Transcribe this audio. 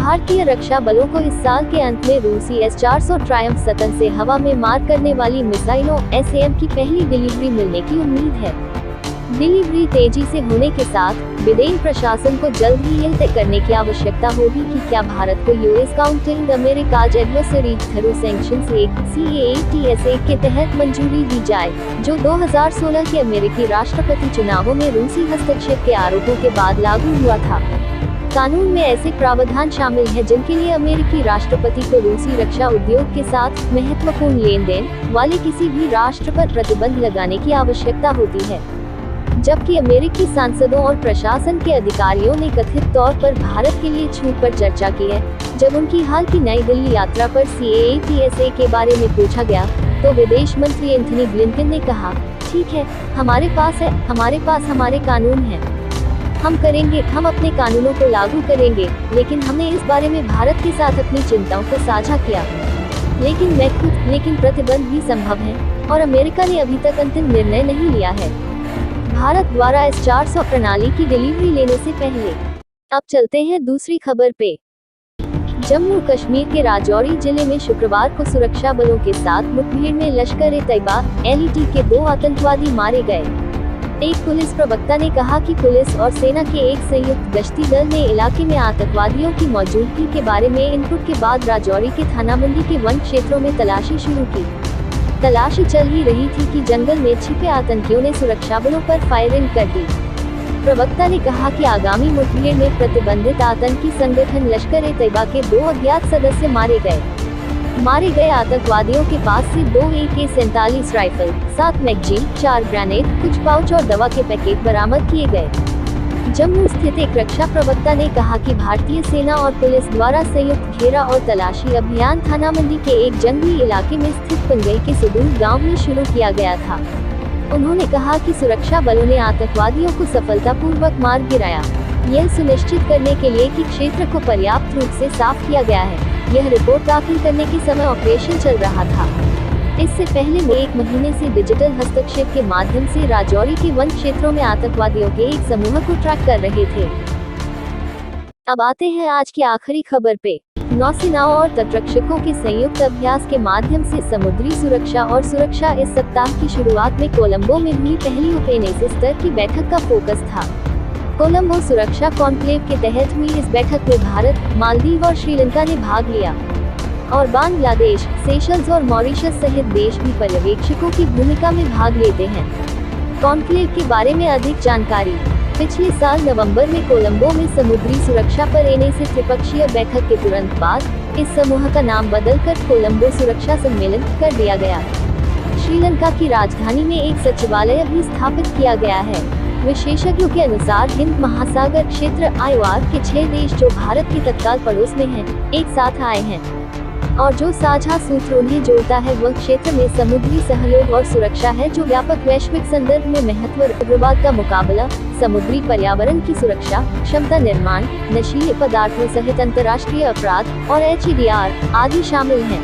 भारतीय रक्षा बलों को इस साल के अंत में रूसी S-400 ट्रायम्फ सतन से हवा में मार करने वाली मिसाइलों SAM की पहली डिलीवरी मिलने की उम्मीद है। डिलीवरी तेजी से होने के साथ बिडेन प्रशासन को जल्द ही यह तय करने की आवश्यकता होगी कि क्या भारत को US countering America's adversaries through sanctions CAATS के तहत मंजूरी दी जाए, जो 2016 के अमेरिकी राष्ट्रपति चुनावों में रूसी हस्तक्षेप के आरोपों के बाद लागू हुआ था। कानून में ऐसे प्रावधान शामिल हैं जिनके लिए अमेरिकी राष्ट्रपति को रूसी रक्षा उद्योग के साथ महत्वपूर्ण लेन देन वाले किसी भी राष्ट्र पर प्रतिबंध लगाने की आवश्यकता होती है, जबकि अमेरिकी सांसदों और प्रशासन के अधिकारियों ने कथित तौर पर भारत के लिए छूट पर चर्चा की है। जब उनकी हाल की नई दिल्ली यात्रा पर CAATS के बारे में पूछा गया, तो विदेश मंत्री एंथनी ब्लिंकन ने कहा, ठीक है, हमारे पास हमारे कानून हैं, हम करेंगे, हम अपने कानूनों को लागू करेंगे, लेकिन हमने इस बारे में भारत के साथ अपनी चिंताओं को साझा किया। लेकिन प्रतिबंध भी संभव है और अमेरिका ने अभी तक अंतिम निर्णय नहीं लिया है भारत द्वारा S-400 प्रणाली की डिलीवरी लेने से पहले। अब चलते हैं दूसरी खबर पे। जम्मू कश्मीर के राजौरी जिले में शुक्रवार को सुरक्षा बलों के साथ मुठभेड़ में लश्कर-ए-तैयबा LET के 2 आतंकवादी मारे गए। एक पुलिस प्रवक्ता ने कहा कि पुलिस और सेना के एक संयुक्त गश्ती दल ने इलाके में आतंकवादियों की मौजूदगी के बारे में इनपुट के बाद राजौरी के थानामंडी के वन क्षेत्रों में तलाशी शुरू की। तलाशी चल ही रही थी कि जंगल में छिपे आतंकियों ने सुरक्षा बलों पर फायरिंग कर दी। प्रवक्ता ने कहा कि आगामी मुठभेड़ में प्रतिबंधित आतंकी संगठन लश्कर-ए-तैयबा के 2 अज्ञात सदस्य मारे गए आतंकवादियों के पास से 2 AK-47 राइफल, 7 मैगजीन, 4 ग्रेनेड, कुछ पाउच और दवा के पैकेट बरामद किए गए। जम्मू स्थित एक रक्षा प्रवक्ता ने कहा कि भारतीय सेना और पुलिस द्वारा संयुक्त घेरा और तलाशी अभियान थानामंडी के एक जंगली इलाके में स्थित पंगई के सुदूर गांव में शुरू किया गया था। उन्होंने कहा कि सुरक्षा बलों ने आतंकवादियों को सफलतापूर्वक मार गिराया, यह सुनिश्चित करने के लिए कि क्षेत्र को पर्याप्त रूप से साफ किया गया है। यह रिपोर्ट दाखिल करने के समय ऑपरेशन चल रहा था। इससे पहले वो 1 महीने से डिजिटल हस्तक्षेप के माध्यम से राजौरी के वन क्षेत्रों में आतंकवादियों के एक समूह को ट्रैक कर रहे थे। अब आते हैं आज की आखिरी खबर पे। नौसेनाओं और तटरक्षकों के संयुक्त अभ्यास के माध्यम से समुद्री सुरक्षा इस सप्ताह की शुरुआत में कोलंबो में हुई पहली उपनेता स्तर की बैठक का फोकस था। कोलंबो सुरक्षा कॉन्क्लेव के तहत हुई इस बैठक में भारत, मालदीव और श्रीलंका ने भाग लिया और बांग्लादेश, सेशल्स और मॉरिशस सहित देश भी पर्यवेक्षकों की भूमिका में भाग लेते हैं। कॉन्क्लेव के बारे में अधिक जानकारी। पिछले साल नवंबर में कोलंबो में समुद्री सुरक्षा पर NAC त्रिपक्षीय बैठक के तुरंत बाद इस समूह का नाम बदलकर कोलंबो सुरक्षा सम्मेलन कर दिया गया। श्रीलंका की राजधानी में एक सचिवालय भी स्थापित किया गया है। विशेषज्ञों के अनुसार हिंद महासागर क्षेत्र IOR के 6 देश जो भारत के तत्काल पड़ोस में हैं, एक साथ आए हैं और जो साझा सूत्र उन्हें जोड़ता है वह क्षेत्र में समुद्री सहयोग और सुरक्षा है, जो व्यापक वैश्विक संदर्भ में महत्व, उग्रवाद का मुकाबला, समुद्री पर्यावरण की सुरक्षा, क्षमता निर्माण, नशीले पदार्थों सहित अंतर्राष्ट्रीय अपराध और HEDR आदि शामिल हैं।